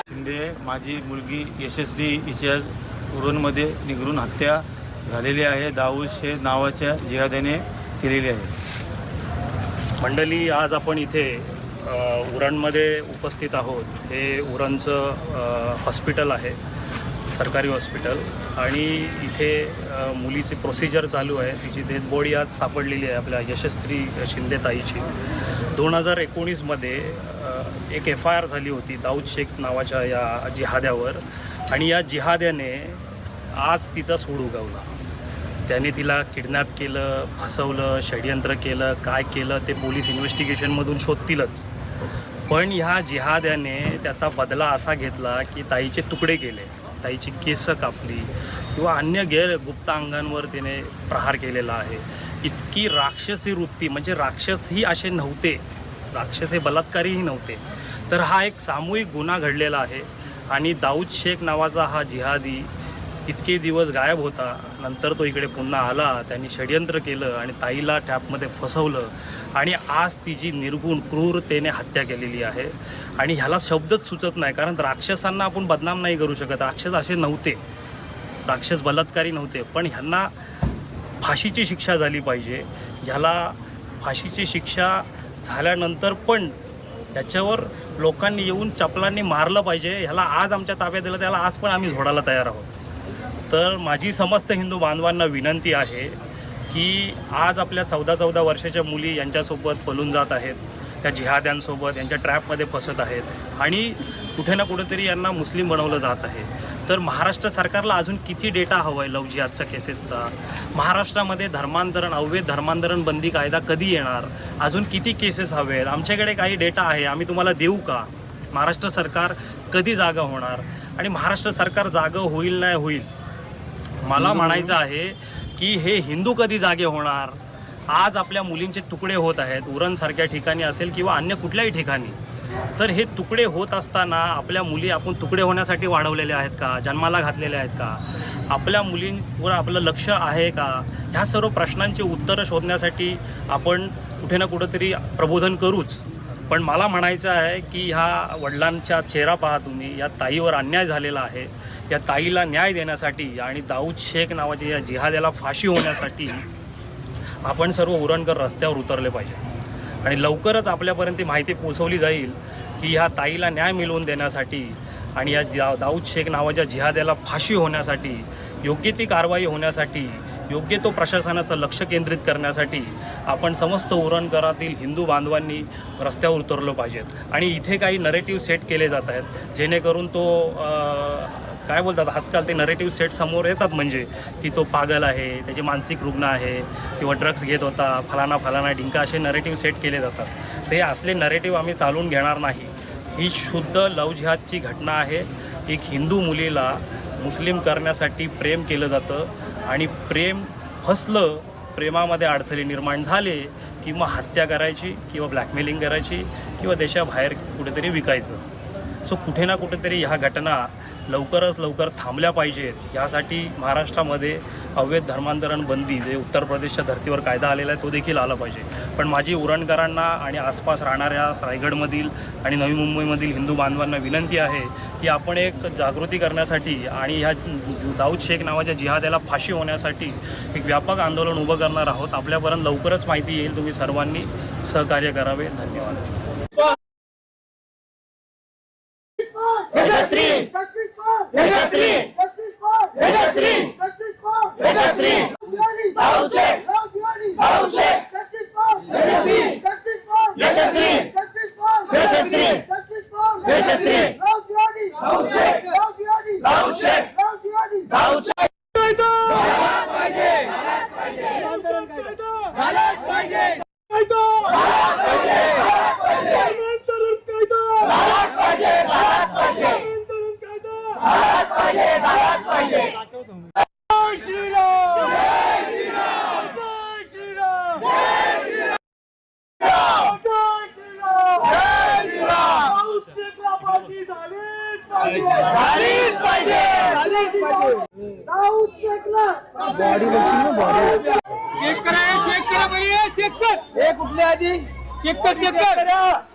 शिंदे माझी मुलगी यशस्वी हिच्या उरणमध्ये निगरून हत्या झालेली आहे. दाऊद शेख नावाच्या जिहाद्याने केलेली आहे. मंडळी, आज आपण इथे उरणमध्ये उपस्थित आहोत. हे उरणचं हॉस्पिटल आहे, सरकारी हॉस्पिटल, आणि इथे मुलीची प्रोसिजर चालू आहे. तिची डेथ बॉडी आज सापडलेली आहे आपल्या यशस्वी शिंदे ताईची. 2019मध्ये एक FIR झाली होती दाऊद शेख नावाच्या या जिहाद्यावर, आणि या जिहाद्याने आज तिचा सूड उगवला. त्याने तिला किडनॅप केलं, फसवलं, षडयंत्र केलं, काय केलं ते पोलीस इन्व्हेस्टिगेशनमधून शोधतीलच. पण ह्या जिहाद्याने त्याचा बदला असा घेतला की ताईचे तुकडे केले, ताईची केस कापली किंवा अन्य गुप्त अंगांवर त्याने प्रहार केलेला आहे. इतकी राक्षसी वृत्ती, म्हणजे राक्षसही असे नव्हते, राक्षस हे बलात्कारीही नव्हते. तर हा एक सामूहिक गुन्हा घडलेला आहे. आणि दाऊद शेख नावाचा हा जिहादी इतके दिवस गायब होता, नंतर तो इकडे पुन्हा आला. त्यांनी षडयंत्र केलं आणि ताईला ट्रॅपमध्ये फसवलं, आणि आज तिची निर्गुण क्रूरतेने हत्या केलेली आहे. आणि ह्याला शब्दच सुचत नाही, कारण राक्षसांना आपण बदनाम नाही करू शकत. राक्षस असे नव्हते, राक्षस बलात्कारी नव्हते, पण ह्यांना फाशीची शिक्षा झाली पाहिजे. ह्याला फाशीची शिक्षा झाल्यानंतर पण याच्यावर लोकांनी येऊन चपलांनी मारलं पाहिजे. ह्याला आज आमच्या ताब्यात दिलं, त्याला आज पण आम्ही झोडायला तयार आहोत. तर माझी समस्त हिंदू बांधवांना विनंती आहे की आज आपल्या 14-14 वर्षाच्या मुली यांच्यासोबत पळून जात आहेत, त्या जिहाद्यांसोबत यांच्या ट्रॅपमध्ये फसत आहेत, आणि कुठे ना कुठेतरी यांना मुस्लिम बनवलं जात आहे. तर महाराष्ट्र सरकारला अजून किती डेटा हवा आहे लव्ह जिहादच्या केसेसचा? महाराष्ट्रामध्ये अवैध धर्मांतरण बंदी कायदा कधी येणार? अजून किती केसेस हवे आहेत? आमच्याकडे काही डेटा आहे, आम्ही तुम्हाला देऊ का? महाराष्ट्र सरकार कधी जागा होणार? आणि महाराष्ट्र सरकार जागं होईल नाही होईल, मला म्हणायचं आहे की हे हिंदू कधी जागे होणार? आज आपल्या मुलींचे तुकडे होत आहेत, उरणसारख्या ठिकाणी असेल किंवा अन्य कुठल्याही ठिकाणी. तर हे तुकडे होत असताना आपल्या मुली आपण तुकडे होण्यासाठी वाढवलेल्या आहेत का? जन्माला घातलेल्या आहेत का? आपल्या मुलींवर आपलं लक्ष आहे का? ह्या सर्व प्रश्नांची उत्तरं शोधण्यासाठी आपण कुठे ना कुठेतरी प्रबोधन करूच. पण मला म्हणायचं आहे की ह्या वडिलांचा चेहरा पहा तुम्ही. या ताईवर अन्याय झालेला आहे. या ताईला न्याय देण्यासाठी आणि दाऊद शेख नावाच्या या जिहाद्याला फाशी होण्यासाठी आपण सर्व उरणकर रस्त्यावर उतरले पाहिजे. आणि लवकरच आपल्यापर्यंत ती माहिती पोहोचवली जाईल की ह्या ताईला न्याय मिळवून देण्यासाठी आणि या दाऊद शेख नावाच्या जिहाद्याला फाशी होण्यासाठी, योग्य ती कारवाई होण्यासाठी, योग्य तो प्रशासनाचं लक्ष केंद्रित करण्यासाठी आपण समस्त उरणकरातील हिंदू बांधवांनी रस्त्यावर उतरलं पाहिजेत. आणि इथे काही नरेटिव्ह सेट केले जात आहेत जेणेकरून तो काय बोलतात, आजकाल ते नरेटिव्ह सेट समोर येतात, म्हणजे की तो पागल आहे, त्याची मानसिक रुग्ण आहे किंवा ड्रग्स घेत होता, फलाना ढिंका, असे नरेटिव्ह सेट केले जातात. ते असले नरेटिव्ह आम्ही चालवून घेणार नाही. ही शुद्ध लव्ह जिहादची घटना आहे. एक हिंदू मुलीला मुस्लिम करण्यासाठी प्रेम केलं जातं, आणि प्रेम फसलं, प्रेमामध्ये अडथळे निर्माण झाले की मग हत्या करायची किंवा ब्लॅकमेलिंग करायची किंवा देशाबाहेर कुठेतरी विकायचं. सो कुठे ना कुठेतरी ह्या घटना लवकरात लवकर थांबल्या पाहिजेत. यासाठी महाराष्ट्रामध्ये अवैध धर्मांतरण बंदी, जे उत्तर प्रदेशच्या धर्तीवर कायदा आलेला आहे, तो देखील आला पाहिजे. पण माझी उरणकरांना आणि आसपास राहणाऱ्या रायगडमधील आणि नवी मुंबईमधील हिंदू बांधवांना विनंती आहे की आपण एक जागृती करण्यासाठी आणि ह्या दाऊद शेख नावाच्या जिहाद्याला फाशी होण्यासाठी एक व्यापक आंदोलन उभं करणार आहोत. आपल्यापर्यंत लवकरच माहिती येईल. तुम्ही सर्वांनी सहकार्य करावे. धन्यवाद. यशस्वी यशस्वी यशस्वी यशस्वी दाऊद शेख दाऊद शेख यशस्वी यशस्वी यशस्वी यशस्वी दाऊद शेख दाऊद शेख दाऊद शेख पाहिजे झालाच पाहिजे झालीच पाहिजे. दाऊद शेखला बॉडी बघशील ना बॉडी चेक करा भैया चेक कर हे कुठले आधी चेक कर